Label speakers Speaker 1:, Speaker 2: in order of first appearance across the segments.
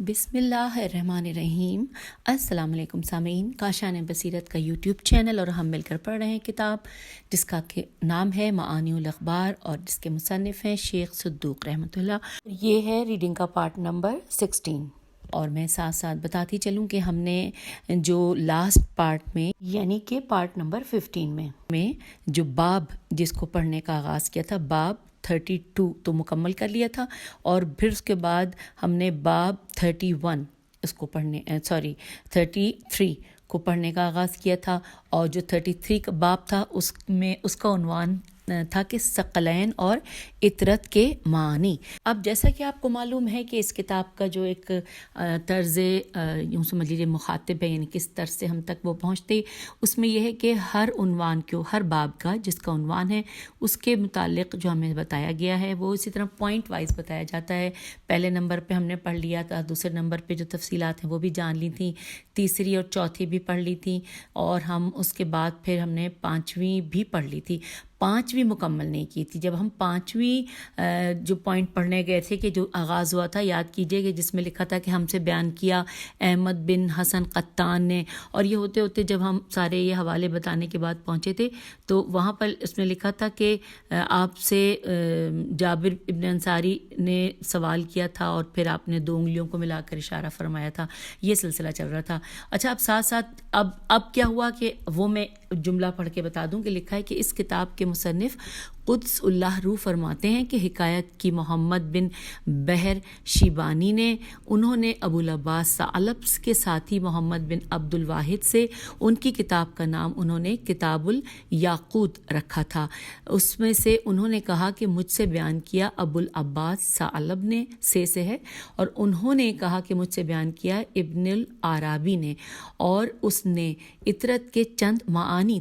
Speaker 1: بسم اللہ الرحمن الرحیم۔ السلام علیکم سامعین، کاشان بصیرت کا یوٹیوب چینل اور ہم مل کر پڑھ رہے ہیں کتاب جس کا نام ہے معانی الاخبار اور جس کے مصنف ہیں شیخ صدوق رحمۃ اللہ۔ یہ ہے ریڈنگ کا پارٹ نمبر 16 اور میں ساتھ ساتھ بتاتی چلوں کہ ہم نے جو لاسٹ پارٹ میں یعنی کہ پارٹ نمبر 15 میں جو باب جس کو پڑھنے کا آغاز کیا تھا، باب 32 تو مکمل کر لیا تھا، اور پھر اس کے بعد ہم نے باب 31 اس کو 33 کو پڑھنے کا آغاز کیا تھا، اور جو 33 کا باب تھا اس میں اس کا عنوان تھا کہ ثقلین اور اطرت کے معنی۔ اب جیسا کہ آپ کو معلوم ہے کہ اس کتاب کا جو ایک طرز یوں سمجھ لیجیے مخاطب ہے، یعنی کس طرز سے ہم تک وہ پہنچتے، اس میں یہ ہے کہ ہر عنوان کو، ہر باب کا جس کا عنوان ہے اس کے متعلق جو ہمیں بتایا گیا ہے وہ اسی طرح پوائنٹ وائز بتایا جاتا ہے۔ پہلے نمبر پہ ہم نے پڑھ لیا تھا، دوسرے نمبر پہ جو تفصیلات ہیں وہ بھی جان لی تھیں، تیسری اور چوتھی بھی پڑھ لی تھیں، اور ہم اس کے بعد پھر ہم نے 5ویں بھی پڑھ لی تھی۔ 5ویں مکمل نہیں کی تھی۔ جب ہم 5ویں جو پوائنٹ پڑھنے گئے تھے کہ جو آغاز ہوا تھا، یاد کیجئے کہ جس میں لکھا تھا کہ ہم سے بیان کیا احمد بن حسن قطان نے، اور یہ ہوتے ہوتے جب ہم سارے یہ حوالے بتانے کے بعد پہنچے تھے تو وہاں پر اس میں لکھا تھا کہ آپ سے جابر ابن انصاری نے سوال کیا تھا اور پھر آپ نے 2 انگلیوں کو ملا کر اشارہ فرمایا تھا۔ یہ سلسلہ چل رہا تھا۔ اچھا، اب ساتھ ساتھ اب کیا ہوا کہ وہ میں جملہ پڑھ کے بتا دوں کہ لکھا ہے کہ اس کتاب کے مصنف قدس اللہ روح فرماتے ہیں کہ حکایت کی محمد بن بحر شیبانی نے، انہوں نے ابو العباس ثعلب کے ساتھی محمد بن عبد الواحد سے ان کی کتاب کا نام انہوں نے کتاب الیاقوت رکھا تھا۔ اس میں سے انہوں نے کہا کہ مجھ سے بیان کیا ابو العباس ثعلب نے، سے ہے، اور انہوں نے کہا کہ مجھ سے بیان کیا ابن العرابی نے، اور اس نے اطرت کے چند معانی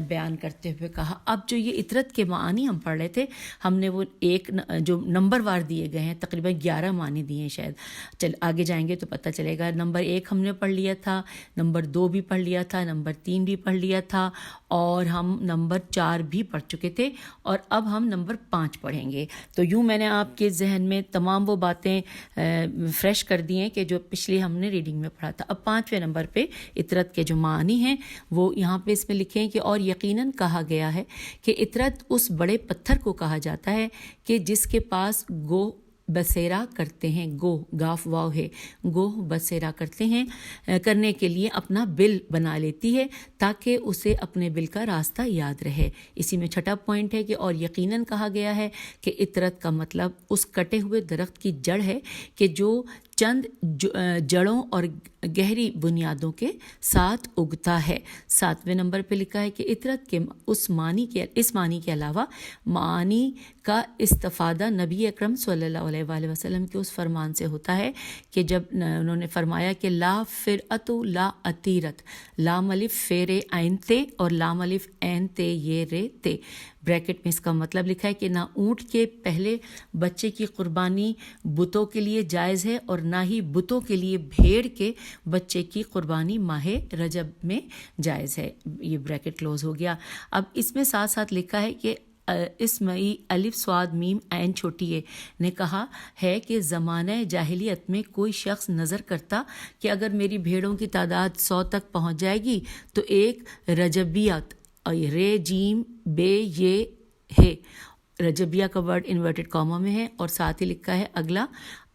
Speaker 1: بیان کرتے ہوئے کہا۔ اب جو یہ اطرت کے معانی ہم پڑھ رہے تھے، ہم نے وہ ایک جو نمبر وار دیے گئے ہیں، تقریباً 11 معنی دیے ہیں شاید، چل آگے جائیں گے تو پتہ چلے گا۔ نمبر 1 ہم نے پڑھ لیا تھا، نمبر 2 بھی پڑھ لیا تھا، نمبر 3 بھی پڑھ لیا تھا، اور ہم نمبر 4 بھی پڑھ چکے تھے، اور اب ہم نمبر 5 پڑھیں گے۔ تو یوں میں نے آپ کے ذہن میں تمام وہ باتیں فریش کر دی ہیں کہ جو پچھلی ہم نے ریڈنگ میں پڑھا تھا۔ اب 5ویں نمبر پہ اطرت کے جو معنی ہیں وہ یہاں پہ اس میں لکھے ہیں کہ اور یقیناً کہا گیا ہے کہ اطرت اس بڑے پتھر کو کہا جاتا ہے کہ جس کے پاس گوہ بسیرا کرتے ہیں، گوہ گاف واو ہے، گوہ بسیرا کرتے ہیں، کرنے کے لیے اپنا بل بنا لیتی ہے تاکہ اسے اپنے بل کا راستہ یاد رہے۔ اسی میں 6واں پوائنٹ ہے کہ اور یقیناً کہا گیا ہے کہ اطرت کا مطلب اس کٹے ہوئے درخت کی جڑ ہے کہ جو چند جڑوں اور گہری بنیادوں کے ساتھ اگتا ہے۔ 7ویں نمبر پہ لکھا ہے کہ اطرت کے اس معنی کے علاوہ معانی کا استفادہ نبی اکرم صلی اللہ علیہ وآلہ وسلم کے اس فرمان سے ہوتا ہے کہ جب انہوں نے فرمایا کہ لا فرعت لا اطیرت، لام الف فیر عین تے اور لام الف عین تے یہ رے تے، بریکٹ میں اس کا مطلب لکھا ہے کہ نہ اونٹ کے پہلے بچے کی قربانی بتوں کے لیے جائز ہے اور نہ ہی بتوں کے لیے بھیڑ کے بچے کی قربانی ماہ رجب میں جائز ہے۔ یہ بریکٹ کلوز ہو گیا۔ اب اس میں ساتھ ساتھ لکھا ہے کہ اسمعی الف صاد میم عین چھوٹی ہے نے کہا ہے کہ زمانہ جاہلیت میں کوئی شخص نظر کرتا کہ اگر میری بھیڑوں کی تعداد 100 تک پہنچ جائے گی تو ایک رجبیت، رے جیم بے یہ ہے، رجبیہ کا ورڈ انورٹڈ کاما میں ہے، اور ساتھ ہی لکھا ہے اگلا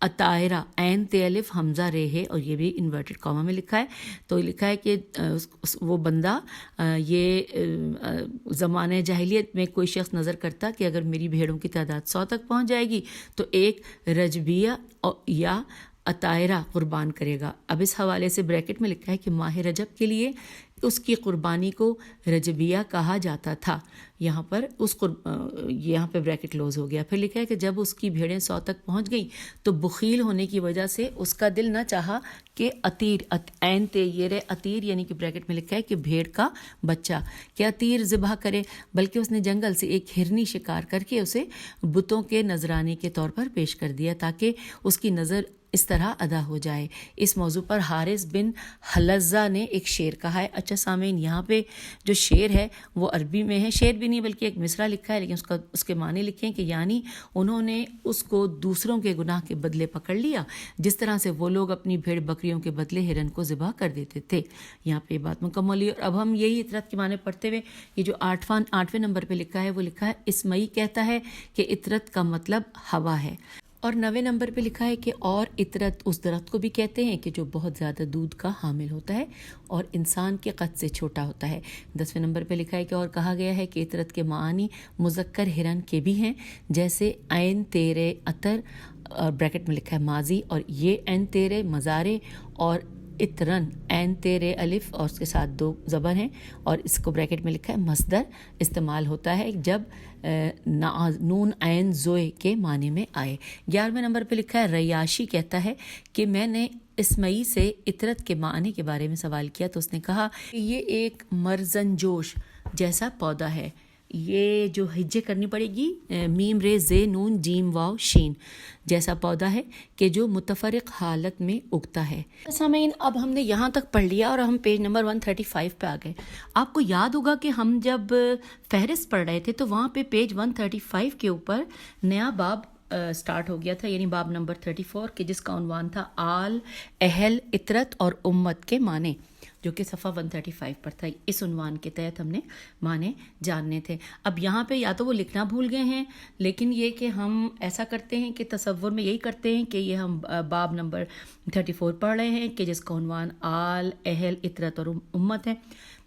Speaker 1: عطائرہ عین تے الف حمزہ رے ہے، اور یہ بھی انورٹڈ کاما میں لکھا ہے۔ تو لکھا ہے کہ وہ بندہ یہ زمانہ جاہلیت میں کوئی شخص نظر کرتا کہ اگر میری بھیڑوں کی تعداد 100 تک پہنچ جائے گی تو ایک رجبیہ یا عطائرہ قربان کرے گا۔ اب اس حوالے سے بریکٹ میں لکھا ہے کہ ماہ رجب کے لیے اس کی قربانی کو رجبیہ کہا جاتا تھا۔ یہاں پر یہاں پہ بریکٹ کلوز ہو گیا۔ پھر لکھا ہے کہ جب اس کی بھیڑیں 100 تک پہنچ گئیں تو بخیل ہونے کی وجہ سے اس کا دل نہ چاہا کہ عطیر عین تے یہ رے عطیر یعنی کہ بریکٹ میں لکھا ہے کہ بھیڑ کا بچہ کہ عطیر ذبح کرے، بلکہ اس نے جنگل سے ایک ہرنی شکار کر کے اسے بتوں کے نذرانے کے طور پر پیش کر دیا تاکہ اس کی نظر اس طرح ادا ہو جائے۔ اس موضوع پر حارث بن حلزہ نے ایک شعر کہا ہے۔ اچھا سامعین، یہاں پہ جو شعر ہے وہ عربی میں ہے، شعر بھی نہیں بلکہ ایک مصرع لکھا ہے، لیکن اس کے معنی لکھے ہیں کہ یعنی انہوں نے اس کو دوسروں کے گناہ کے بدلے پکڑ لیا، جس طرح سے وہ لوگ اپنی بھیڑ بکریوں کے بدلے ہرن کو ذبح کر دیتے تھے۔ یہاں پہ یہ بات مکمل ہوئی۔ اور اب ہم یہی اطرت کے معنی پڑھتے ہوئے، یہ جو 8ویں نمبر پہ لکھا ہے وہ لکھا ہے اسمعی کہتا ہے کہ اطرت کا مطلب ہوا ہے، اور 9ویں نمبر پہ لکھا ہے کہ اور اطرت اس درخت کو بھی کہتے ہیں کہ جو بہت زیادہ دودھ کا حامل ہوتا ہے اور انسان کے قد سے چھوٹا ہوتا ہے۔ 10ویں نمبر پہ لکھا ہے کہ اور کہا گیا ہے کہ اطرت کے معنی مذکر ہرن کے بھی ہیں، جیسے عین تیرے عطر، اور بریکٹ میں لکھا ہے ماضی، اور یہ عین تیرے مزارے، اور اترن عین تیرے الف اور اس کے ساتھ 2 زبر ہیں، اور اس کو بریکٹ میں لکھا ہے مصدر استعمال ہوتا ہے جب نون عین زوئے کے معنی میں آئے۔ 11ویں نمبر پہ لکھا ہے ریاشی کہتا ہے کہ میں نے اسمعی سے اطرت کے معنی کے بارے میں سوال کیا تو اس نے کہا کہ یہ ایک مرزن جوش جیسا پودا ہے، یہ جو ہجے کرنی پڑے گی میم رے زے نون جیم واو شین جیسا پودا ہے کہ جو متفرق حالت میں اگتا ہے۔ سامعین اب ہم نے یہاں تک پڑھ لیا اور ہم پیج نمبر 135 پہ آ گئے۔ آپ کو یاد ہوگا کہ ہم جب فہرست پڑھ رہے تھے تو وہاں پہ پیج 135 کے اوپر نیا باب سٹارٹ ہو گیا تھا، یعنی باب نمبر 34 کہ جس کا عنوان تھا آل، اہل، اطرت اور امت کے معنی، جو کہ صفحہ 135 پر تھا۔ اس عنوان کے تحت ہم نے معنی جاننے تھے۔ اب یہاں پہ یا تو وہ لکھنا بھول گئے ہیں، لیکن یہ کہ ہم ایسا کرتے ہیں کہ تصور میں یہی کرتے ہیں کہ یہ ہم باب نمبر 34 پڑھ رہے ہیں کہ جس کا عنوان آل، اہل، اطرت اور امت ہے۔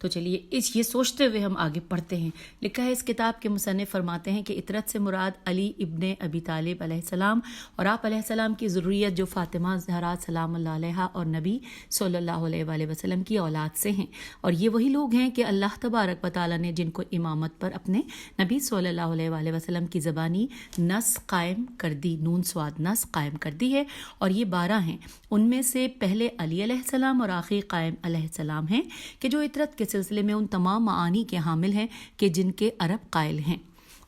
Speaker 1: تو چلیے یہ سوچتے ہوئے ہم آگے پڑھتے ہیں۔ لکھا ہے اس کتاب کے مصنف فرماتے ہیں کہ اطرت سے مراد علی ابن ابی طالب علیہ السلام اور آپ علیہ السلام کی ذریت جو فاطمہ زہرا سلام اللہ علیہا اور نبی صلی اللہ علیہ وآلہ وسلم کی اولاد سے ہیں، اور یہ وہی لوگ ہیں کہ اللہ تبارک و تعالیٰ نے جن کو امامت پر اپنے نبی صلی اللہ علیہ وآلہ وسلم کی زبانی نص قائم کر دی، نون سواد نص قائم کر دی ہے، اور یہ 12 ہیں۔ ان میں سے پہلے علی علیہ السلام اور آخری قائم علیہ السلام ہیں کہ جو اطرت کے سلسلے میں ان تمام معانی کے حامل ہیں کہ جن کے عرب قائل ہیں،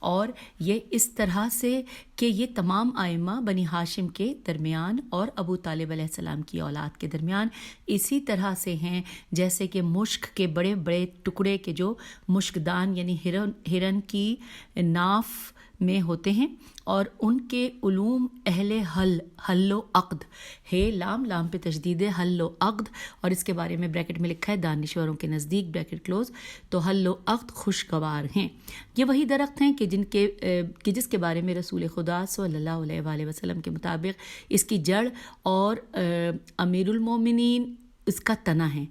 Speaker 1: اور یہ اس طرح سے کہ یہ تمام ائمہ بنی ہاشم کے درمیان اور ابو طالب علیہ السلام کی اولاد کے درمیان اسی طرح سے ہیں جیسے کہ مشک کے بڑے بڑے ٹکڑے کے جو مشکدان یعنی ہرن کی ناف میں ہوتے ہیں، اور ان کے علوم اہل حل و عقد ہے، لام پہ تشدید ہے، حل و عقد، اور اس کے بارے میں بریکٹ میں لکھا ہے دانشوروں کے نزدیک بریکٹ کلوز، تو حل و عقد خوشگوار ہیں۔ یہ وہی درخت ہیں کہ جس کے بارے میں رسول خدا صلی اللہ علیہ وآلہ وسلم کے مطابق اس کی جڑ اور امیر المومنین اس کا تنا ہے۔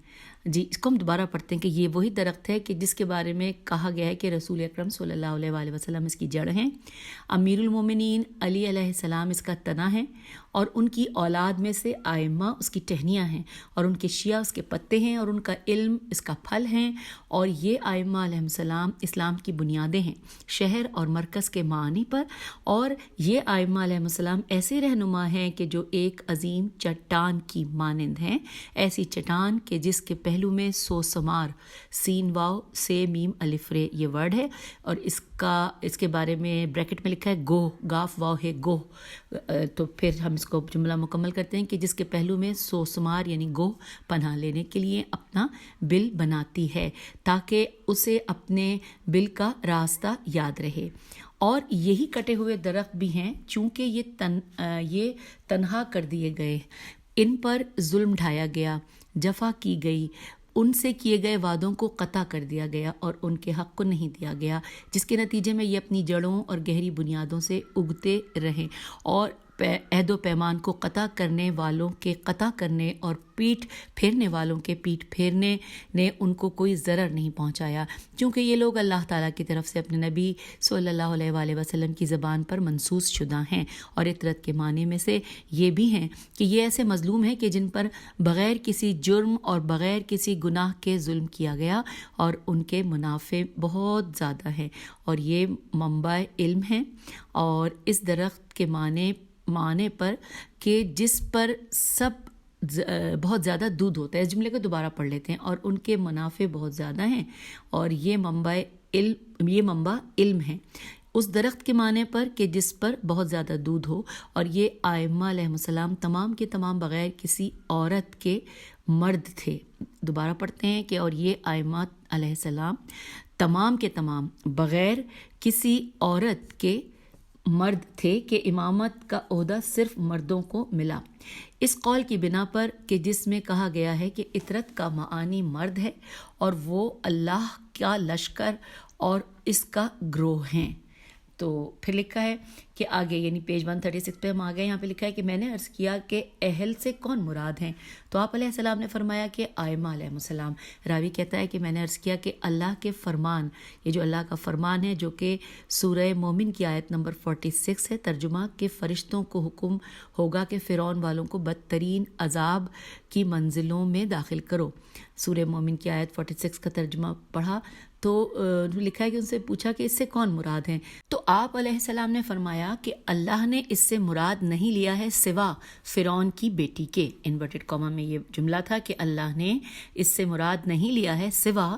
Speaker 1: جی اس کو ہم دوبارہ پڑھتے ہیں کہ یہ وہی درخت ہے کہ جس کے بارے میں کہا گیا ہے کہ رسول اکرم صلی اللہ علیہ وآلہ وسلم اس کی جڑ ہیں، امیر المومنین علی علیہ السلام اس کا تنا ہے، اور ان کی اولاد میں سے ائمہ اس کی ٹہنیاں ہیں، اور ان کے شیعہ اس کے پتے ہیں، اور ان کا علم اس کا پھل ہیں، اور یہ ائمہ علیہ السلام اسلام کی بنیادیں ہیں شہر اور مرکز کے معانی پر، اور یہ ائمہ علیہ السلام ایسے رہنما ہیں کہ جو ایک عظیم چٹان کی مانند ہیں، ایسی چٹان کہ جس کے پہلو میں سو سمار سین واو سے میم الف رے یہ ورڈ ہے، اور اس کے بارے میں بریکٹ میں لکھا ہے گوہ، گاف واو ہے گوہ، تو پھر ہم اس کو جملہ مکمل کرتے ہیں کہ جس کے پہلو میں سو سمار یعنی گوہ پناہ لینے کے لیے اپنا بل بناتی ہے تاکہ اسے اپنے بل کا راستہ یاد رہے، اور یہی کٹے ہوئے درخت بھی ہیں چونکہ یہ تنہا کر دیے گئے، ان پر ظلم ڈھایا گیا، جفا کی گئی، ان سے کیے گئے وعدوں کو قطع کر دیا گیا اور ان کے حق کو نہیں دیا گیا، جس کے نتیجے میں یہ اپنی جڑوں اور گہری بنیادوں سے اگتے رہیں، اور عہد و پیمان کو قطع کرنے والوں کے قطع کرنے اور پیٹ پھیرنے والوں کے پیٹ پھیرنے نے ان کو کوئی ضرر نہیں پہنچایا، چونکہ یہ لوگ اللہ تعالیٰ کی طرف سے اپنے نبی صلی اللہ علیہ وآلہ وسلم کی زبان پر منصوص شدہ ہیں، اور اطرت کے معنی میں سے یہ بھی ہیں کہ یہ ایسے مظلوم ہیں کہ جن پر بغیر کسی جرم اور بغیر کسی گناہ کے ظلم کیا گیا، اور ان کے منافع بہت زیادہ ہیں، اور یہ منبع علم ہیں، اور اس درخت کے معنی پر کہ جس پر سب بہت زیادہ دودھ ہوتا ہے، اس جملے کو دوبارہ پڑھ لیتے ہیں، اور ان کے منافع بہت زیادہ ہیں، اور یہ منبع علم ہے، اس درخت کے معنی پر کہ جس پر بہت زیادہ دودھ ہو، اور یہ ائمہ علیہ السلام تمام کے تمام بغیر کسی عورت کے مرد تھے۔ دوبارہ پڑھتے ہیں کہ اور یہ ائمہ علیہ السلام تمام کے تمام بغیر کسی عورت کے مرد تھے کہ امامت کا عہدہ صرف مردوں کو ملا، اس قول کی بنا پر کہ جس میں کہا گیا ہے کہ اطرت کا معانی مرد ہے اور وہ اللہ کا لشکر اور اس کا گروہ ہیں۔ تو پھر لکھا ہے کہ آگے یعنی پیج 136 پہ ہم آ گئے، یہاں پہ لکھا ہے کہ میں نے عرض کیا کہ اہل سے کون مراد ہیں، تو آپ علیہ السلام نے فرمایا کہ آئمہ علیہ السلام۔ راوی کہتا ہے کہ میں نے عرض کیا کہ اللہ کے فرمان، یہ جو اللہ کا فرمان ہے جو کہ سورہ مومن کی آیت نمبر 46 ہے، ترجمہ کہ فرشتوں کو حکم ہوگا کہ فرعون والوں کو بدترین عذاب کی منزلوں میں داخل کرو۔ سورہ مومن کی آیت 46 کا ترجمہ پڑھا تو لکھا ہے کہ ان سے پوچھا کہ اس سے کون مراد ہیں، تو آپ علیہ السلام نے فرمایا کہ اللہ نے اس سے مراد نہیں لیا ہے سوا فرعون کی بیٹی کے، انورٹڈ کاما میں یہ جملہ تھا کہ اللہ نے اس سے مراد نہیں لیا ہے سوا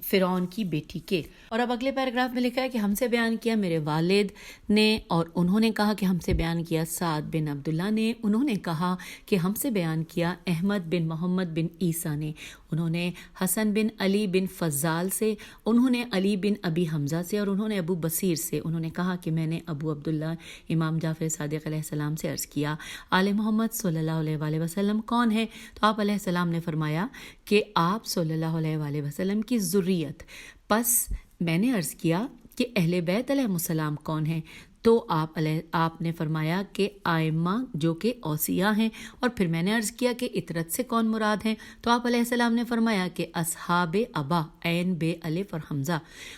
Speaker 1: فرعون کی بیٹی کے۔ اور اب اگلے پیراگراف میں لکھا ہے کہ ہم سے بیان کیا میرے والد نے، اور انہوں نے کہا کہ ہم سے بیان کیا سعد بن عبداللہ نے، انہوں نے کہا کہ ہم سے بیان کیا احمد بن محمد بن عیسیٰ نے، انہوں نے حسن بن علی بن فضال سے، انہوں نے علی بن ابی حمزہ سے، اور انہوں نے ابو بصیر سے، انہوں نے کہا کہ میں نے ابو عبداللہ امام جعفر صادق علیہ السلام سے عرض کیا آل محمد صلی اللہ علیہ وآلہ وسلم کون ہے، تو آپ علیہ السلام نے فرمایا کہ آپ صلی اللہ علیہ وآلہ وسلم کی ذریت۔ پس میں نے عرض کیا کہ اہل بیت علیہ السلام کون ہیں، تو آپ نے فرمایا کہ آئمہ جو کہ اوصیاء ہیں، اور پھر میں نے عرض کیا کہ اطرت سے کون مراد ہیں، تو آپ علیہ السلام نے فرمایا کہ اصحاب ابا عین بے الف اور حمزہ،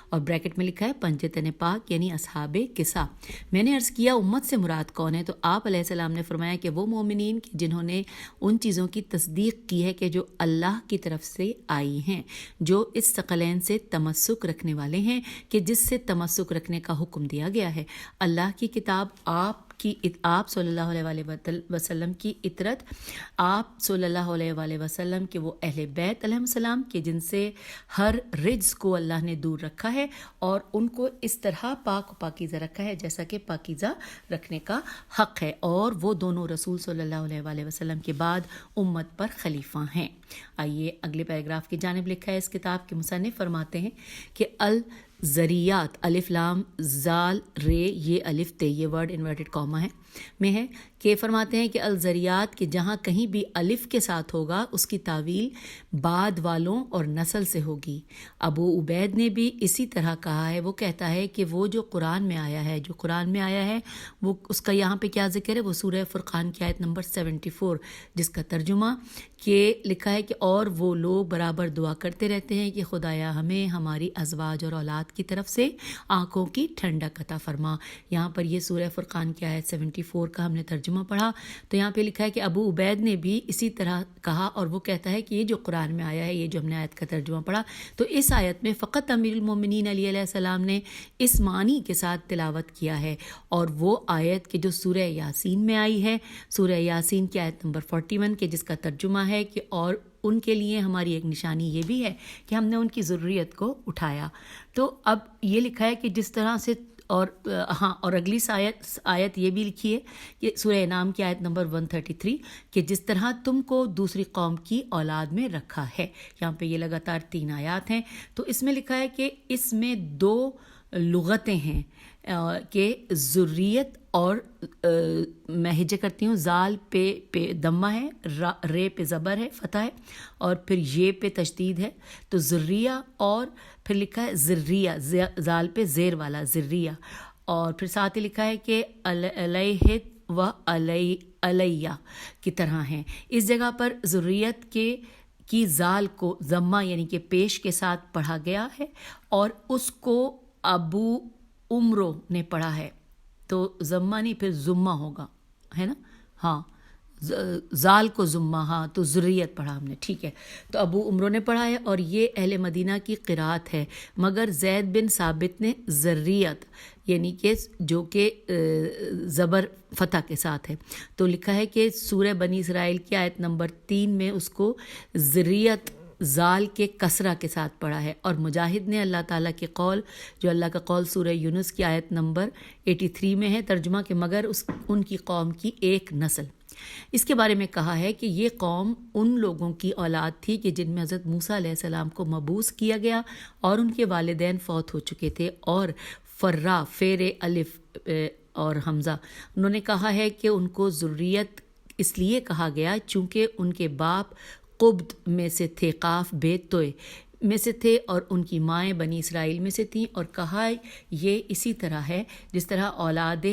Speaker 1: اور بریکٹ میں لکھا ہے پنجتن پاک یعنی اصحاب کسا۔ میں نے عرض کیا امت سے مراد کون ہے، تو آپ علیہ السلام نے فرمایا کہ وہ مومنین جنہوں نے ان چیزوں کی تصدیق کی ہے کہ جو اللہ کی طرف سے آئی ہیں، جو اس ثقلین سے تمسک رکھنے والے ہیں کہ جس سے تمسک رکھنے کا حکم دیا گیا ہے، اللہ کی کتاب، آپ صلی اللہ علیہ وآلہ وسلم کی اطرت، آپ صلی اللہ علیہ وآلہ وسلم کے وہ اہل بیت علیہ السلام کے جن سے ہر رجس کو اللہ نے دور رکھا ہے اور ان کو اس طرح پاک و پاکیزہ رکھا ہے جیسا کہ پاکیزہ رکھنے کا حق ہے، اور وہ دونوں رسول صلی اللہ علیہ وآلہ وسلم کے بعد امت پر خلیفہ ہیں۔ آئیے اگلے پیراگراف کی جانب لکھا ہے، اس کتاب کے مصنف فرماتے ہیں کہ ذریات الف لام زال رے، یہ الف تے، یہ ورڈ انورٹڈ کاما میں ہے کہ فرماتے ہیں کہ الذریات کہ جہاں کہیں بھی الف کے ساتھ ہوگا اس کی تعویل بعد والوں اور نسل سے ہوگی۔ ابو عبید نے بھی اسی طرح کہا ہے، وہ کہتا ہے کہ وہ جو قرآن میں آیا ہے وہ اس کا یہاں پہ کیا ذکر ہے، وہ سورہ فرقان کی آیت نمبر 74 جس کا ترجمہ کہ لکھا ہے کہ اور وہ لوگ برابر دعا کرتے رہتے ہیں کہ خدایا ہمیں ہماری ازواج اور اولاد کی طرف سے آنکھوں کی ٹھنڈک عطا فرما۔ یہاں پر یہ سورہ فرقان کی آیت 74 کا ہم نے ترجمہ پڑھا، تو یہاں پہ لکھا ہے کہ ابو عبید نے بھی اسی طرح کہا، اور وہ کہتا ہے کہ یہ جو قرآن میں آیا ہے، یہ جو ہم نے آیت کا ترجمہ پڑھا، تو اس آیت میں فقط امیر المومنین علی علیہ السلام نے اس معنی کے ساتھ تلاوت کیا ہے، اور وہ آیت کہ جو سورہ یاسین میں آئی ہے، سورہ یاسین کی آیت نمبر 41 کے جس کا ترجمہ ہے کہ اور ان کے لیے ہماری ایک نشانی یہ بھی ہے کہ ہم نے ان کی ذریت کو اٹھایا۔ تو اب یہ لکھا ہے کہ جس طرح سے اور اگلی آیت یہ بھی لکھی ہے کہ سورہ انعام کی آیت نمبر 133 کہ جس طرح تم کو دوسری قوم کی اولاد میں رکھا ہے۔ یہاں پہ یہ لگاتار 3 آیات ہیں، تو اس میں لکھا ہے کہ اس میں 2 لغتیں ہیں کہ ذریت، اور میں ہجے کرتی ہوں، زال پہ دمہ ہے، رے پہ زبر ہے، فتح ہے، اور پھر یہ پہ تشدید ہے، تو ذریہ، اور پھر لکھا ہے ذریہ، زال پہ زیر والا ذریہ، اور پھر ساتھ ہی لکھا ہے کہ علیہ و علیہ کی طرح ہیں۔ اس جگہ پر ذریت کی زال کو ضمہ یعنی کہ پیش کے ساتھ پڑھا گیا ہے، اور اس کو ابو عمرو نے پڑھا ہے، تو ضمہ نہیں پھر ضمہ ہوگا، ہے نا، ہاں زال کو ضمہ، ہاں تو ذریت پڑھا ہم نے، ٹھیک ہے، تو ابو عمرو نے پڑھا ہے، اور یہ اہل مدینہ کی قرات ہے، مگر زید بن ثابت نے ذریت یعنی کہ جو کہ زبر فتح کے ساتھ ہے، تو لکھا ہے کہ سورہ بنی اسرائیل کی آیت نمبر 3 میں اس کو ذریت زال کے کسرہ کے ساتھ پڑھا ہے، اور مجاہد نے اللہ تعالیٰ کے قول، جو اللہ کا قول سورہ یونس کی آیت نمبر 83 میں ہے، ترجمہ کہ مگر ان کی قوم کی ایک نسل۔ اس کے بارے میں کہا ہے کہ یہ قوم ان لوگوں کی اولاد تھی کہ جن میں حضرت موسیٰ علیہ السلام کو مبعوث کیا گیا اور ان کے والدین فوت ہو چکے تھے، اور فرا فیر الف اور حمزہ، انہوں نے کہا ہے کہ ان کو ذریت اس لیے کہا گیا چونکہ ان کے باپ قبط میں سے تھے، قاف بیت توئے میں سے تھے، اور ان کی مائیں بنی اسرائیل میں سے تھیں، اور کہا یہ اسی طرح ہے جس طرح اولاد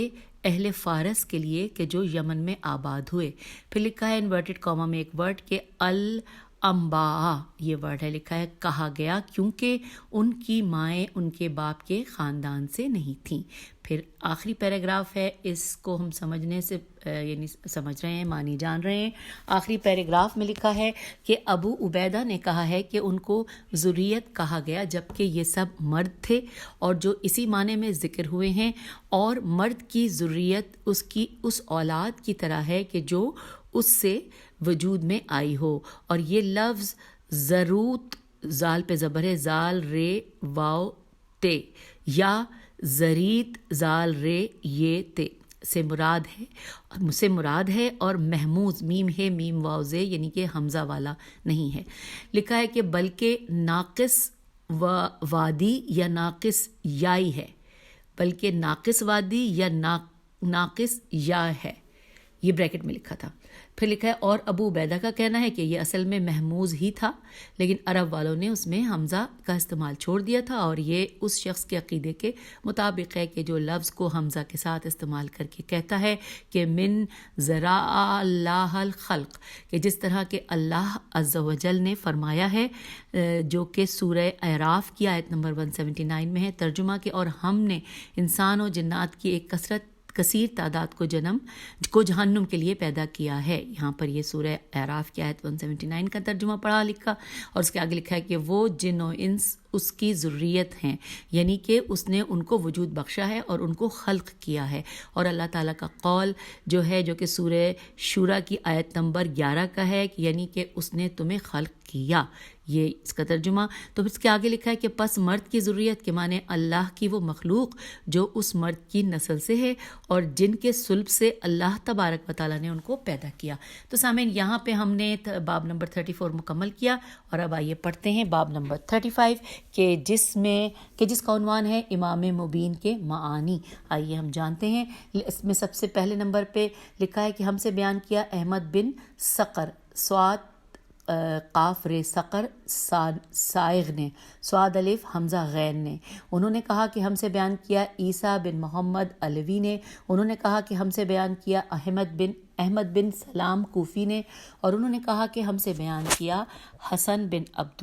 Speaker 1: اہل فارس کے لیے کہ جو یمن میں آباد ہوئے۔ پھر لکھا ہے انورٹڈ کاما میں ایک ورڈ کہ الانباء، یہ ورڈ ہے، لکھا ہے کہا گیا کیونکہ ان کی مائیں ان کے باپ کے خاندان سے نہیں تھیں۔ پھر آخری پیراگراف ہے، اس کو ہم سمجھنے سے یعنی سمجھ رہے ہیں، معنی جان رہے ہیں۔ آخری پیراگراف میں لکھا ہے کہ ابو عبیدہ نے کہا ہے کہ ان کو ذریت کہا گیا جبکہ یہ سب مرد تھے، اور جو اسی معنی میں ذکر ہوئے ہیں، اور مرد کی ذریت اس اولاد کی طرح ہے کہ جو اس سے وجود میں آئی ہو، اور یہ لفظ ضروت، زال پہ زبر ہے، زال رے واو تے، یا زریت زال رے یہ تے سے مراد ہے، اور محموز میم ہے، میم واو زے یعنی کہ حمزہ والا نہیں ہے۔ لکھا ہے کہ بلکہ ناقص وادی یا ناقص یائی ہے، بلکہ ناقص وادی یا ناقص یا ہے، یہ بریکٹ میں لکھا تھا۔ پھر لکھا ہے اور ابو عبیدہ کا کہنا ہے کہ یہ اصل میں محموز ہی تھا، لیکن عرب والوں نے اس میں حمزہ کا استعمال چھوڑ دیا تھا، اور یہ اس شخص کے عقیدے کے مطابق ہے کہ جو لفظ کو حمزہ کے ساتھ استعمال کر کے کہتا ہے کہ من ذرا اللہ الخلق، کہ جس طرح کہ اللہ عز و جل نے فرمایا ہے، جو کہ سورہ اعراف کی آیت نمبر 179 میں ہے ترجمہ کہ اور ہم نے انسان و جنات کی ایک کثیر تعداد کو جہنم کے لیے پیدا کیا ہے۔ یہاں پر یہ سورہ اعراف کی آیت 179 کا ترجمہ پڑھا لکھا، اور اس کے آگے لکھا ہے کہ وہ جن و انس اس کی ذریت ہیں، یعنی کہ اس نے ان کو وجود بخشا ہے اور ان کو خلق کیا ہے۔ اور اللہ تعالیٰ کا قول جو ہے، جو کہ سورہ شورى کی آیت نمبر 11 کا ہے، یعنی کہ اس نے تمہیں خلق کیا، یہ اس کا ترجمہ۔ تو اس کے آگے لکھا ہے کہ پس مرد کی ذریت کے معنی اللہ کی وہ مخلوق جو اس مرد کی نسل سے ہے اور جن کے صلب سے اللہ تبارک و تعالیٰ نے ان کو پیدا کیا۔ تو سامعین، یہاں پہ ہم نے باب نمبر 34 مکمل کیا، اور اب آئیے پڑھتے ہیں باب نمبر 35 جس کا عنوان ہے امام مبین کے معانی۔ آئیے ہم جانتے ہیں۔ اس میں سب سے پہلے نمبر پہ لکھا ہے کہ ہم سے بیان کیا احمد بن صقر، سواد قاف رے صقر سائغ نے، سواد الف حمزہ غین نے۔ انہوں نے کہا کہ ہم سے بیان کیا عیسیٰ بن محمد علوی نے۔ انہوں نے کہا کہ ہم سے بیان کیا احمد بن سلام کوفی نے، اور انہوں نے کہا کہ ہم سے بیان کیا حسن بن عبد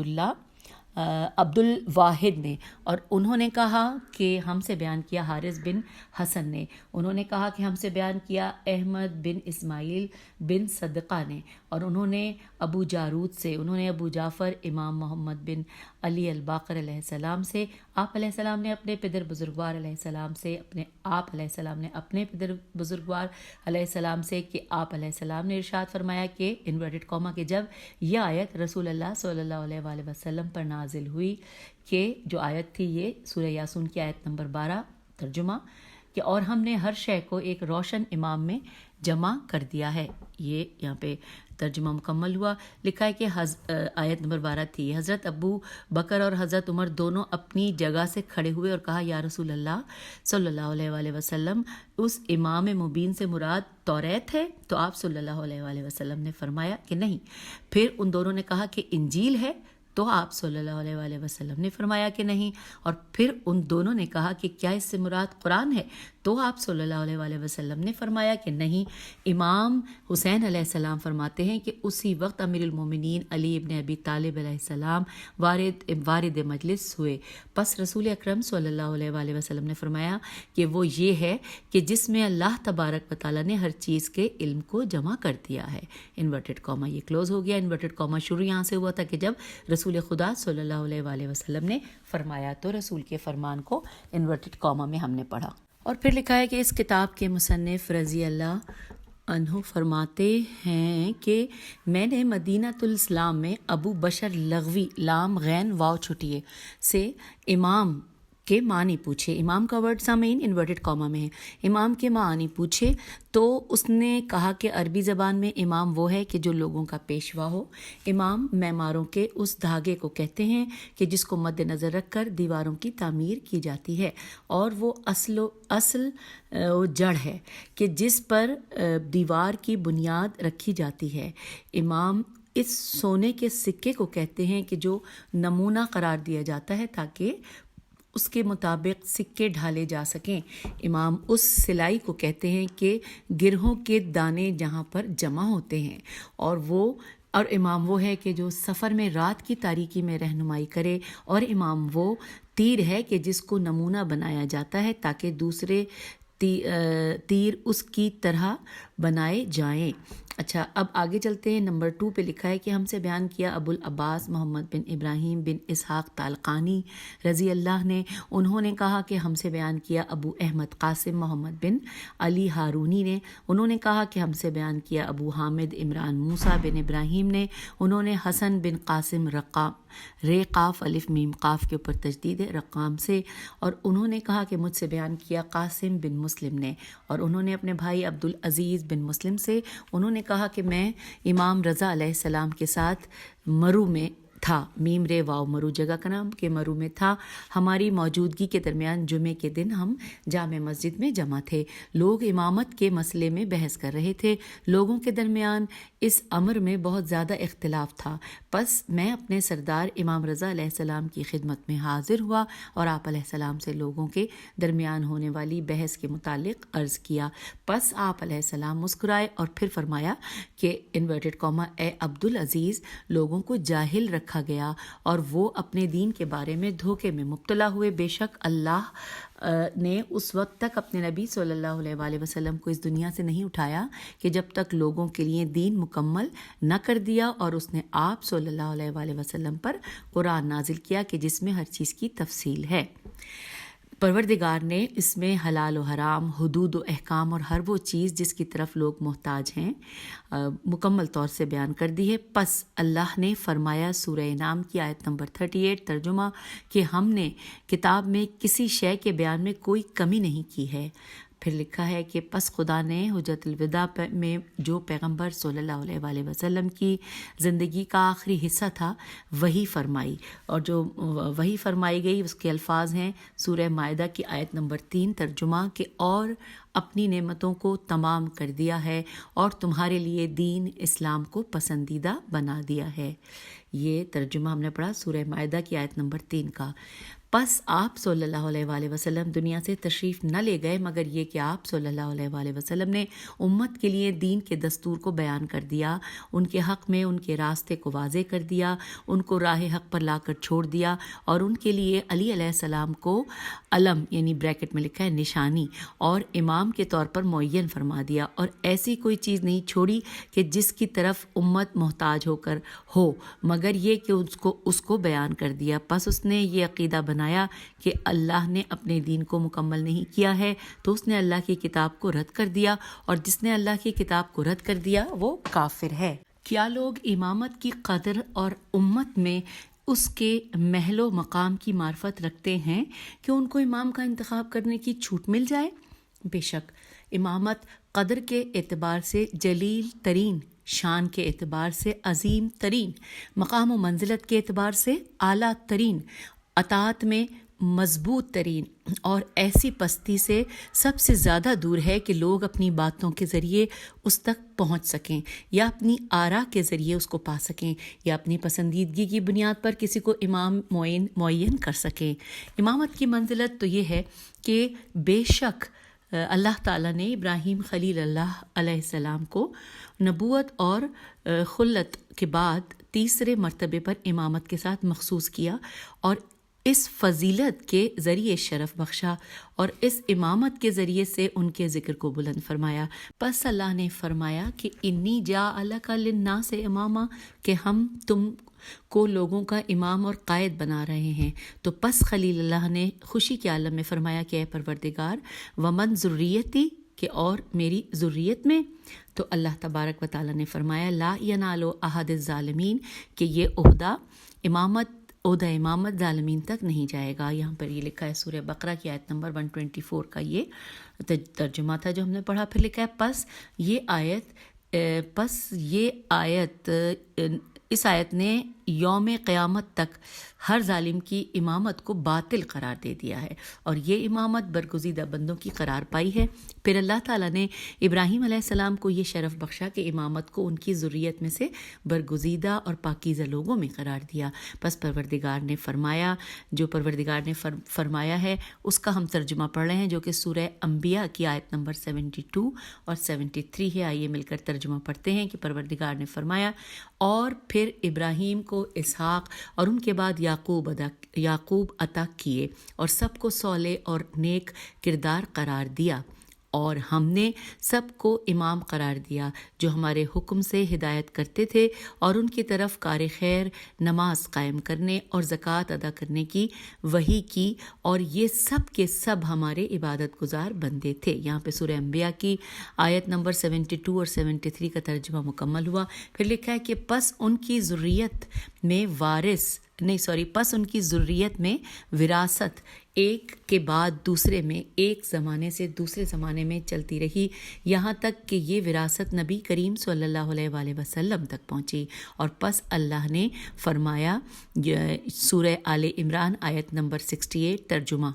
Speaker 1: الواحد نے، اور انہوں نے کہا کہ ہم سے بیان کیا حارث بن حسن نے۔ انہوں نے کہا کہ ہم سے بیان کیا احمد بن اسماعیل بن صدقہ نے، اور انہوں نے ابو جارود سے، انہوں نے ابو جعفر امام محمد بن علی الباقر علیہ السلام سے، آپ علیہ السلام نے اپنے پدر بزرگوار علیہ السلام سے، آپ علیہ السلام نے اپنے پدر بزرگوار علیہ السلام سے، کہ آپ علیہ السلام نے ارشاد فرمایا کہ انورٹڈ کاما کہ جب یہ آیت رسول اللہ صلی اللہ علیہ وآلہ وسلم پر نازل ہوئی، کہ جو آیت تھی یہ سورہ یاسین کی آیت نمبر 12 ترجمہ، کہ اور ہم نے ہر شے کو ایک روشن امام میں جمع کر دیا ہے، یہ یہاں پہ ترجمہ مکمل ہوا۔ لکھا ہے کہ آیت نمبر 12 تھی، حضرت ابو بکر اور حضرت عمر دونوں اپنی جگہ سے کھڑے ہوئے اور کہا یا رسول اللہ صلی اللہ علیہ وآلہ وسلم، اس امام مبین سے مراد توریت ہے؟ تو آپ صلی اللہ علیہ وآلہ وسلم نے فرمایا کہ نہیں۔ پھر ان دونوں نے کہا کہ انجیل ہے؟ تو آپ صلی اللہ علیہ وآلہ وسلم نے فرمایا کہ نہیں۔ اور پھر ان دونوں نے کہا کہ کیا اس سے مراد قرآن ہے؟ تو آپ صلی اللہ علیہ وآلہ وسلم نے فرمایا کہ نہیں۔ امام حسین علیہ السلام فرماتے ہیں کہ اسی وقت امیر المومنین علی ابن ابی طالب علیہ السلام وارد مجلس ہوئے، پس رسول اکرم صلی اللہ علیہ وآلہ وسلم نے فرمایا کہ وہ یہ ہے کہ جس میں اللہ تبارک و تعالیٰ نے ہر چیز کے علم کو جمع کر دیا ہے۔ انورٹڈ کاما یہ کلوز ہو گیا۔ انورٹڈ کاما شروع یہاں سے ہوا تھا کہ جب رسول خدا صلی اللہ علیہ وآلہ وسلم نے فرمایا، تو رسول کے فرمان کو انورٹڈ کاما میں ہم نے پڑھا۔ اور پھر لکھا ہے کہ اس کتاب کے مصنف رضی اللہ عنہ فرماتے ہیں کہ میں نے مدینۃ الاسلام میں ابو بشر لغوی لام غین واو چھٹیے سے امام کے معنی پوچھے. امام کا ورڈ سامعین انورٹڈ کاما میں ہے. امام کے معنی پوچھے تو اس نے کہا کہ عربی زبان میں امام وہ ہے کہ جو لوگوں کا پیشوا ہو. امام معماروں کے اس دھاگے کو کہتے ہیں کہ جس کو مد نظر رکھ کر دیواروں کی تعمیر کی جاتی ہے، اور وہ اصل جڑ ہے کہ جس پر دیوار کی بنیاد رکھی جاتی ہے. امام اس سونے کے سکے کو کہتے ہیں کہ جو نمونہ قرار دیا جاتا ہے تاکہ اس کے مطابق سکے ڈھالے جا سکیں. امام اس سلائی کو کہتے ہیں کہ گرہوں کے دانے جہاں پر جمع ہوتے ہیں، اور امام وہ ہے کہ جو سفر میں رات کی تاریکی میں رہنمائی کرے. اور امام وہ تیر ہے کہ جس کو نمونہ بنایا جاتا ہے تاکہ دوسرے تیر اس کی طرح بنائے جائیں. اچھا، اب آگے چلتے ہیں. نمبر 2 پہ لکھا ہے کہ ہم سے بیان کیا ابو العباس محمد بن ابراہیم بن اسحاق طالقانی رضی اللہ نے. انہوں نے کہا کہ ہم سے بیان کیا ابو احمد قاسم محمد بن علی ہارونی نے. انہوں نے کہا کہ ہم سے بیان کیا ابو حامد عمران موسیٰ بن ابراہیم نے. انہوں نے حسن بن قاسم رے قاف الف میم قاف کے اوپر تجدید رقام سے، اور انہوں نے کہا کہ مجھ سے بیان کیا قاسم بن مسلم نے، اور انہوں نے اپنے بھائی عبدالعزیز بن مسلم سے. انہوں نے کہا کہ میں امام رضا علیہ السلام کے ساتھ مرو میں تھا. میم رے واو مرو جگہ کا نام کہ مرو میں تھا. ہماری موجودگی کے درمیان جمعے کے دن ہم جامع مسجد میں جمع تھے. لوگ امامت کے مسئلے میں بحث کر رہے تھے. لوگوں کے درمیان اس امر میں بہت زیادہ اختلاف تھا. پس میں اپنے سردار امام رضا علیہ السلام کی خدمت میں حاضر ہوا اور آپ علیہ السلام سے لوگوں کے درمیان ہونے والی بحث کے متعلق عرض کیا. پس آپ علیہ السلام مسکرائے اور پھر فرمایا کہ انورٹڈ کاما اے عبدالعزیز، لوگوں کو جاہل رکھا گیا اور وہ اپنے دین کے بارے میں دھوکے میں مبتلا ہوئے. بے شک اللہ نے اس وقت تک اپنے نبی صلی اللہ علیہ وآلہ وسلم کو اس دنیا سے نہیں اٹھایا کہ جب تک لوگوں کے لیے دین مکمل نہ کر دیا، اور اس نے آپ صلی اللہ علیہ وآلہ وسلم پر قرآن نازل کیا کہ جس میں ہر چیز کی تفصیل ہے. پروردگار نے اس میں حلال و حرام، حدود و احکام اور ہر وہ چیز جس کی طرف لوگ محتاج ہیں مکمل طور سے بیان کر دی ہے. پس اللہ نے فرمایا، سورہ انعام کی آیت نمبر 38 ترجمہ، کہ ہم نے کتاب میں کسی شے کے بیان میں کوئی کمی نہیں کی ہے. پھر لکھا ہے کہ پس خدا نے حجت الوداع میں جو پیغمبر صلی اللہ علیہ وآلہ وسلم کی زندگی کا آخری حصہ تھا وہی فرمائی، اور جو وہی فرمائی گئی اس کے الفاظ ہیں سورہ مائدہ کی آیت نمبر 3 ترجمہ، کہ اور اپنی نعمتوں کو تمام کر دیا ہے اور تمہارے لیے دین اسلام کو پسندیدہ بنا دیا ہے. یہ ترجمہ ہم نے پڑھا سورہ مائدہ کی آیت نمبر 3 کا. پس آپ صلی اللہ علیہ وآلہ وسلم دنیا سے تشریف نہ لے گئے مگر یہ کہ آپ صلی اللہ علیہ وآلہ وسلم نے امت کے لیے دین کے دستور کو بیان کر دیا، ان کے حق میں ان کے راستے کو واضح کر دیا، ان کو راہ حق پر لا کر چھوڑ دیا، اور ان کے لیے علی علیہ السلام کو علم یعنی بریکٹ میں لکھا ہے نشانی اور امام کے طور پر معین فرما دیا، اور ایسی کوئی چیز نہیں چھوڑی کہ جس کی طرف امت محتاج ہو کر ہو مگر یہ کہ اس کو بیان کر دیا. پس اس نے یہ عقیدہ بنایا کہ اللہ نے اپنے دین کو مکمل نہیں کیا ہے تو اس نے اللہ کی کتاب کو رد کر دیا، اور جس نے اللہ کی کتاب کو رد کر دیا وہ کافر ہے. کیا لوگ امامت کی قدر اور امت میں اس کے محل و مقام کی معرفت رکھتے ہیں کہ ان کو امام کا انتخاب کرنے کی چھوٹ مل جائے؟ بے شک امامت قدر کے اعتبار سے جلیل ترین، شان کے اعتبار سے عظیم ترین، مقام و منزلت کے اعتبار سے اعلیٰ ترین، اطاعت میں مضبوط ترین اور ایسی پستی سے سب سے زیادہ دور ہے کہ لوگ اپنی باتوں کے ذریعے اس تک پہنچ سکیں یا اپنی آراء کے ذریعے اس کو پا سکیں یا اپنی پسندیدگی کی بنیاد پر کسی کو امام معین کر سکیں. امامت کی منزلت تو یہ ہے کہ بے شک اللہ تعالیٰ نے ابراہیم خلیل اللہ علیہ السلام کو نبوت اور خلت کے بعد تیسرے مرتبے پر امامت کے ساتھ مخصوص کیا اور اس فضیلت کے ذریعے شرف بخشا اور اس امامت کے ذریعے سے ان کے ذکر کو بلند فرمایا. پس اللہ نے فرمایا کہ انی جاعلک للناس اماما، کہ ہم تم کو لوگوں کا امام اور قائد بنا رہے ہیں. تو پس خلیل اللہ نے خوشی کے عالم میں فرمایا کہ اے پروردگار ومن ذریتی، کہ اور میری ذریت میں. تو اللہ تبارک و تعالیٰ نے فرمایا لا ینال احد الظالمین، کہ یہ عہدہ امامت عہدہ امامت ظالمین تک نہیں جائے گا. یہاں پر یہ لکھا ہے سورہ بقرہ کی آیت نمبر 124 کا یہ ترجمہ تھا جو ہم نے پڑھا. پھر لکھا ہے اس آیت نے یوم قیامت تک ہر ظالم کی امامت کو باطل قرار دے دیا ہے اور یہ امامت برگزیدہ بندوں کی قرار پائی ہے. پھر اللہ تعالیٰ نے ابراہیم علیہ السلام کو یہ شرف بخشا کہ امامت کو ان کی ذریت میں سے برگزیدہ اور پاکیزہ لوگوں میں قرار دیا. پس پروردگار نے فرمایا ہے اس کا ہم ترجمہ پڑھ رہے ہیں جو کہ سورہ انبیاء کی آیت نمبر 72 اور 73 ہے. آئیے مل کر ترجمہ پڑھتے ہیں کہ پروردگار نے فرمایا اور پھر ابراہیم کو اسحاق اور ان کے بعد یعقوب عطا کیے اور سب کو صالح اور نیک کردار قرار دیا اور ہم نے سب کو امام قرار دیا جو ہمارے حکم سے ہدایت کرتے تھے اور ان کی طرف کار خیر نماز قائم کرنے اور زکوٰۃ ادا کرنے کی وحی کی اور یہ سب کے سب ہمارے عبادت گزار بندے تھے. یہاں پہ سورہ انبیاء کی آیت نمبر 72 اور 73 کا ترجمہ مکمل ہوا. پھر لکھا ہے کہ پس ان کی ذریت میں وراثت ایک کے بعد دوسرے میں ایک زمانے سے دوسرے زمانے میں چلتی رہی یہاں تک کہ یہ وراثت نبی کریم صلی اللہ علیہ وآلہ وسلم تک پہنچی. اور پس اللہ نے فرمایا سورہ آل عمران آیت نمبر 68 ترجمہ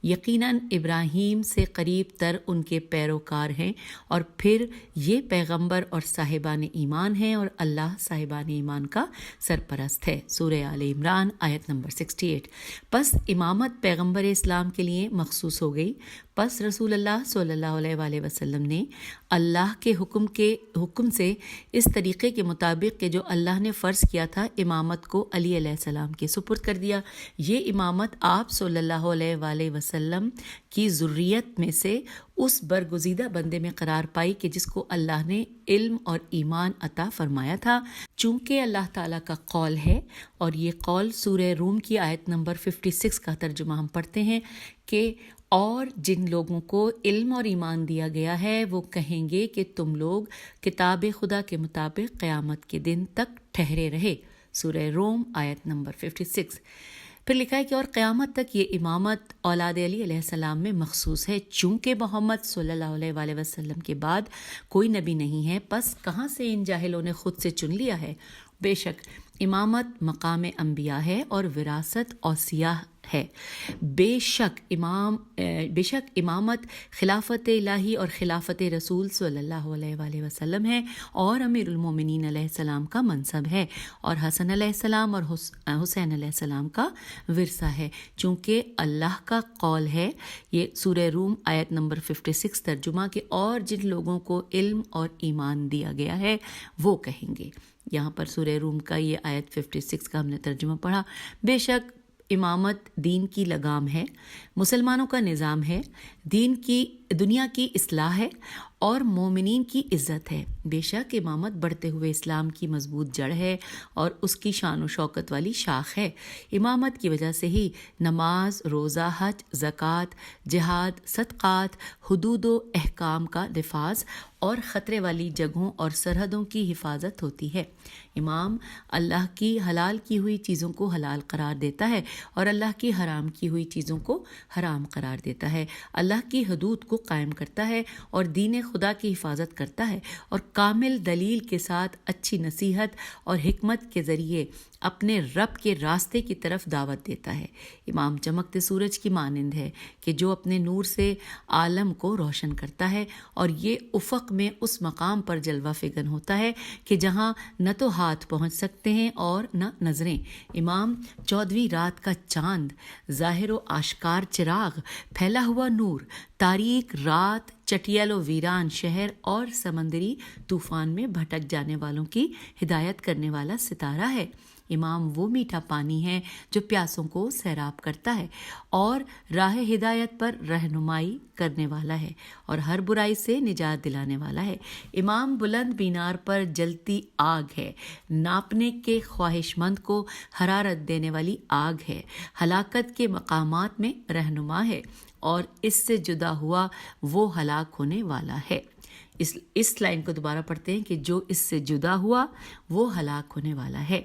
Speaker 1: یقیناً ابراہیم سے قریب تر ان کے پیروکار ہیں اور پھر یہ پیغمبر اور صاحبان ایمان ہیں اور اللہ صاحبان ایمان کا سرپرست ہے. سورہ آل عمران آیت نمبر 68. پس امامت پیغمبر اسلام کے لیے مخصوص ہو گئی. پس رسول اللہ صلی اللہ علیہ وآلہ وسلم نے اللہ کے حکم سے اس طریقے کے مطابق کہ جو اللہ نے فرض کیا تھا امامت کو علی علیہ السلام کے سپرد کر دیا. یہ امامت آپ صلی اللہ علیہ وآلہ وسلم کی ذریت میں سے اس برگزیدہ بندے میں قرار پائی کہ جس کو اللہ نے علم اور ایمان عطا فرمایا تھا. چونکہ اللہ تعالیٰ کا قول ہے اور یہ قول سورہ روم کی آیت نمبر 56 کا ترجمہ ہم پڑھتے ہیں کہ اور جن لوگوں کو علم اور ایمان دیا گیا ہے وہ کہیں گے کہ تم لوگ کتاب خدا کے مطابق قیامت کے دن تک ٹھہرے رہے. سورہ روم آیت نمبر 56. پھر لکھا ہے کہ اور قیامت تک یہ امامت اولاد علی علیہ السلام میں مخصوص ہے چونکہ محمد صلی اللہ علیہ وآلہ وسلم کے بعد کوئی نبی نہیں ہے. پس کہاں سے ان جاہلوں نے خود سے چن لیا ہے؟ بے شک امامت مقام انبیاء ہے اور وراثت اوصیاء ہے. بے شک امامت خلافت الہی اور خلافت رسول صلی اللہ علیہ وآلہ وسلم ہے اور امیر المومنین علیہ السلام کا منصب ہے اور حسن علیہ السلام اور حسین علیہ السلام کا ورثہ ہے چونکہ اللہ کا قول ہے. یہ سورہ روم آیت نمبر 56 ترجمہ کہ اور جن لوگوں کو علم اور ایمان دیا گیا ہے وہ کہیں گے. یہاں پر سورہ روم کا یہ آیت 56 کا ہم نے ترجمہ پڑھا. بے شک امامت دین کی لگام ہے، مسلمانوں کا نظام ہے، دنیا کی اصلاح ہے اور مومنین کی عزت ہے. بے شک امامت بڑھتے ہوئے اسلام کی مضبوط جڑ ہے اور اس کی شان و شوکت والی شاخ ہے. امامت کی وجہ سے ہی نماز، روزہ، حج، زکوٰۃ، جہاد، صدقات، حدود و احکام کا نفاذ اور خطرے والی جگہوں اور سرحدوں کی حفاظت ہوتی ہے. امام اللہ کی حلال کی ہوئی چیزوں کو حلال قرار دیتا ہے اور اللہ کی حرام کی ہوئی چیزوں کو حرام قرار دیتا ہے. اللہ کی حدود کو قائم کرتا ہے اور دین خدا کی حفاظت کرتا ہے اور کامل دلیل کے ساتھ اچھی نصیحت اور حکمت کے ذریعے اپنے رب کے راستے کی طرف دعوت دیتا ہے. امام چمکتے سورج کی مانند ہے کہ جو اپنے نور سے عالم کو روشن کرتا ہے اور یہ افق میں اس مقام پر جلوہ فگن ہوتا ہے کہ جہاں نہ تو ہاتھ پہنچ سکتے ہیں اور نہ نظریں. امام 14ویں رات کا چاند، ظاہر و آشکار چراغ، پھیلا ہوا نور، تاریک رات، چٹیل و ویران شہر اور سمندری طوفان میں بھٹک جانے والوں کی ہدایت کرنے والا ستارہ ہے. امام وہ میٹھا پانی ہے جو پیاسوں کو سیراب کرتا ہے اور راہ ہدایت پر رہنمائی کرنے والا ہے اور ہر برائی سے نجات دلانے والا ہے. امام بلند مینار پر جلتی آگ ہے، ناپنے کے خواہش مند کو حرارت دینے والی آگ ہے، ہلاکت کے مقامات میں رہنما ہے اور اس سے جدا ہوا وہ ہلاک ہونے والا ہے. اس لائن کو دوبارہ پڑھتے ہیں کہ جو اس سے جدا ہوا وہ ہلاک ہونے والا ہے.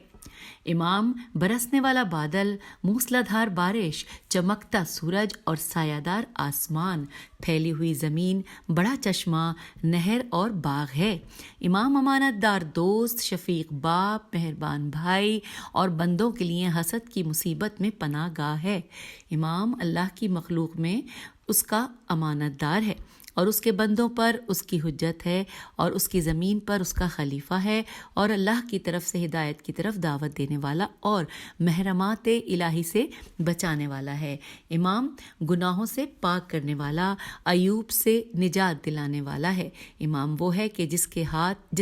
Speaker 1: امام برسنے والا بادل، موسلادھار بارش، چمکتا سورج اور سایہ دار آسمان، پھیلی ہوئی زمین، بڑا چشمہ، نہر اور باغ ہے۔ امام امانت دار دوست، شفیق باپ، مہربان بھائی اور بندوں کے لیے حسد کی مصیبت میں پناہ گاہ ہے۔ امام اللہ کی مخلوق میں اس کا امانت دار ہے اور اس کے بندوں پر اس کی حجت ہے اور اس کی زمین پر اس کا خلیفہ ہے اور اللہ کی طرف سے ہدایت کی طرف دعوت دینے والا اور محرمات الہی سے بچانے والا ہے۔ امام گناہوں سے پاک کرنے والا، عیوب سے نجات دلانے والا ہے۔ امام وہ ہے کہ جس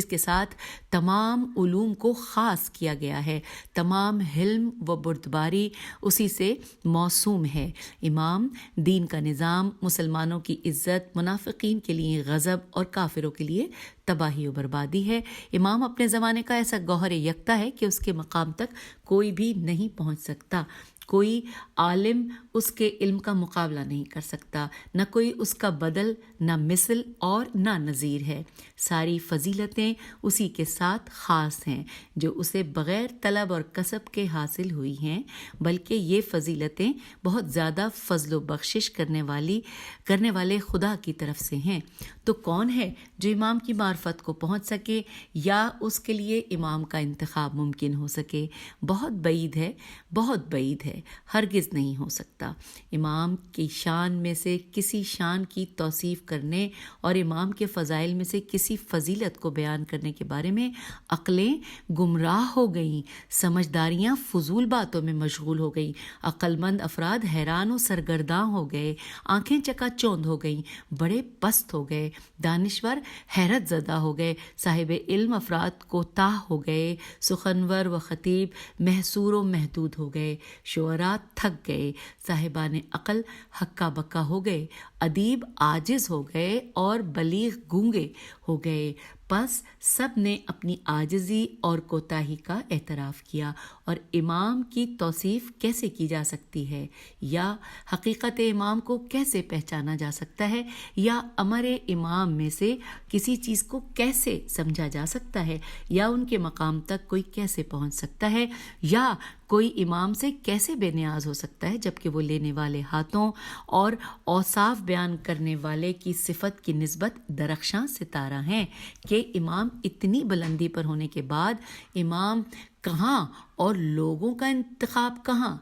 Speaker 1: کے ساتھ تمام علوم کو خاص کیا گیا ہے، تمام حلم و بردباری اسی سے موسوم ہے۔ امام دین کا نظام، مسلمانوں کی عزت، منافقین کے لیے غضب اور کافروں کے لیے تباہی و بربادی ہے۔ امام اپنے زمانے کا ایسا گوہر یکتا ہے کہ اس کے مقام تک کوئی بھی نہیں پہنچ سکتا، کوئی عالم اس کے علم کا مقابلہ نہیں کر سکتا، نہ کوئی اس کا بدل، نہ مثل اور نہ نظیر ہے۔ ساری فضیلتیں اسی کے ساتھ خاص ہیں جو اسے بغیر طلب اور کسب کے حاصل ہوئی ہیں، بلکہ یہ فضیلتیں بہت زیادہ فضل و بخشش کرنے والے خدا کی طرف سے ہیں۔ تو کون ہے جو امام کی معرفت کو پہنچ سکے یا اس کے لیے امام کا انتخاب ممکن ہو سکے؟ بہت بعید ہے، بہت بعید ہے، ہرگز نہیں ہو سکتا۔ امام کی شان میں سے کسی شان کی توصیف کرنے اور امام کے فضائل میں سے کسی فضیلت کو بیان کرنے کے بارے میں عقلیں گمراہ ہو گئیں، سمجھداریاں فضول باتوں میں مشغول ہو گئیں، عقل مند افراد حیران و سرگرداں ہو گئے، آنکھیں چکا چوند ہو گئیں، بڑے پست ہو گئے، دانشور حیرت زدہ ہو گئے، صاحب علم افراد کوتاہ ہو گئے، سخنور و خطیب محصور و محدود ہو گئے، شعراء تھک گئے، صاحبان عقل ہکا بکا ہو گئے، ادیب عاجز ہو گئے اور بلیغ گونگے ہو گئے۔ پس سب نے اپنی عاجزی اور کوتاہی کا اعتراف کیا۔ اور امام کی توصیف کیسے کی جا سکتی ہے، یا حقیقت امام کو کیسے پہچانا جا سکتا ہے، یا امر امام میں سے کسی چیز کو کیسے سمجھا جا سکتا ہے، یا ان کے مقام تک کوئی کیسے پہنچ سکتا ہے، یا کوئی امام سے کیسے بے نیاز ہو سکتا ہے جبکہ وہ لینے والے ہاتھوں اور اوصاف بیان کرنے والے کی صفت کی نسبت درخشاں ستارہ ہیں کہ امام اتنی بلندی پر ہونے کے بعد امام کہاں اور لوگوں کا انتخاب کہاں؟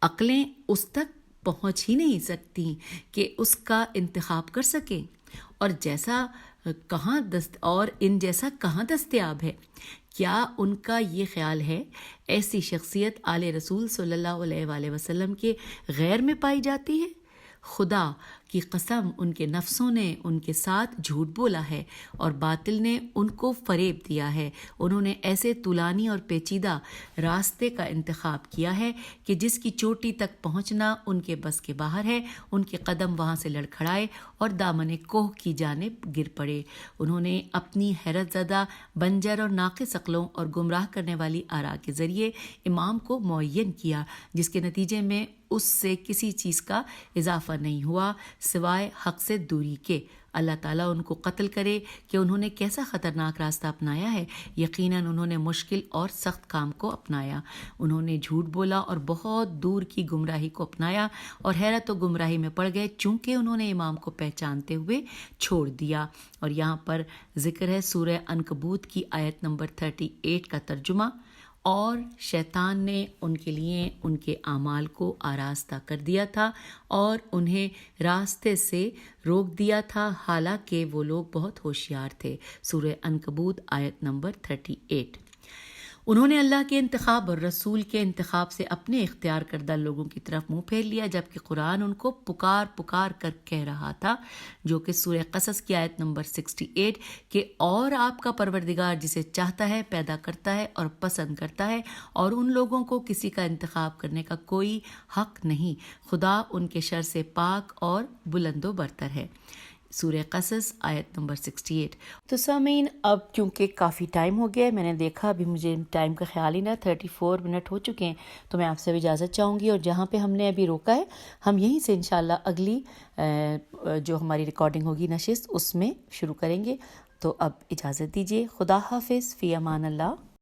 Speaker 1: عقلیں اس تک پہنچ ہی نہیں سکتی کہ اس کا انتخاب کر سکیں، اور ان جیسا کہاں دستیاب ہے؟ کیا ان کا یہ خیال ہے ایسی شخصیت آل رسول صلی اللہ علیہ وآلہ وسلم کے غیر میں پائی جاتی ہے؟ خدا کی قسم ان کے نفسوں نے ان کے ساتھ جھوٹ بولا ہے اور باطل نے ان کو فریب دیا ہے۔ انہوں نے ایسے طولانی اور پیچیدہ راستے کا انتخاب کیا ہے کہ جس کی چوٹی تک پہنچنا ان کے بس کے باہر ہے۔ ان کے قدم وہاں سے لڑکھڑائے اور دامن کوہ کی جانب گر پڑے۔ انہوں نے اپنی حیرت زدہ، بنجر اور ناقص عقلوں اور گمراہ کرنے والی آراء کے ذریعے امام کو معین کیا، جس کے نتیجے میں اس سے کسی چیز کا اضافہ نہیں ہوا سوائے حق سے دوری کے۔ اللہ تعالیٰ ان کو قتل کرے کہ انہوں نے کیسا خطرناک راستہ اپنایا ہے۔ یقیناً انہوں نے مشکل اور سخت کام کو اپنایا، انہوں نے جھوٹ بولا اور بہت دور کی گمراہی کو اپنایا اور حیرت و گمراہی میں پڑ گئے چونکہ انہوں نے امام کو پہچانتے ہوئے چھوڑ دیا۔ اور یہاں پر ذکر ہے سورہ عنکبوت کی آیت نمبر 38 کا ترجمہ، اور شیطان نے ان کے لیے ان کے اعمال کو آراستہ کر دیا تھا اور انہیں راستے سے روک دیا تھا، حالانکہ وہ لوگ بہت ہوشیار تھے۔ سورہ عنکبوت آیت نمبر 38۔ انہوں نے اللہ کے انتخاب اور رسول کے انتخاب سے اپنے اختیار کردہ لوگوں کی طرف منہ پھیر لیا، جبکہ قرآن ان کو پکار پکار کر کہہ رہا تھا، جو کہ سورہ قصص کی آیت نمبر 68، کہ اور آپ کا پروردگار جسے چاہتا ہے پیدا کرتا ہے اور پسند کرتا ہے، اور ان لوگوں کو کسی کا انتخاب کرنے کا کوئی حق نہیں۔ خدا ان کے شر سے پاک اور بلند و برتر ہے۔ سورہ قصص آیت نمبر 68۔ تو سامعین، اب کیونکہ کافی ٹائم ہو گیا، میں نے دیکھا ابھی مجھے ٹائم کا خیال ہی نہ، 34 منٹ ہو چکے ہیں، تو میں آپ سے بھی اجازت چاہوں گی، اور جہاں پہ ہم نے ابھی روکا ہے ہم یہیں سے انشاءاللہ اگلی جو ہماری ریکارڈنگ ہوگی نشست اس میں شروع کریں گے۔ تو اب اجازت دیجیے، خدا حافظ، فی امان اللہ۔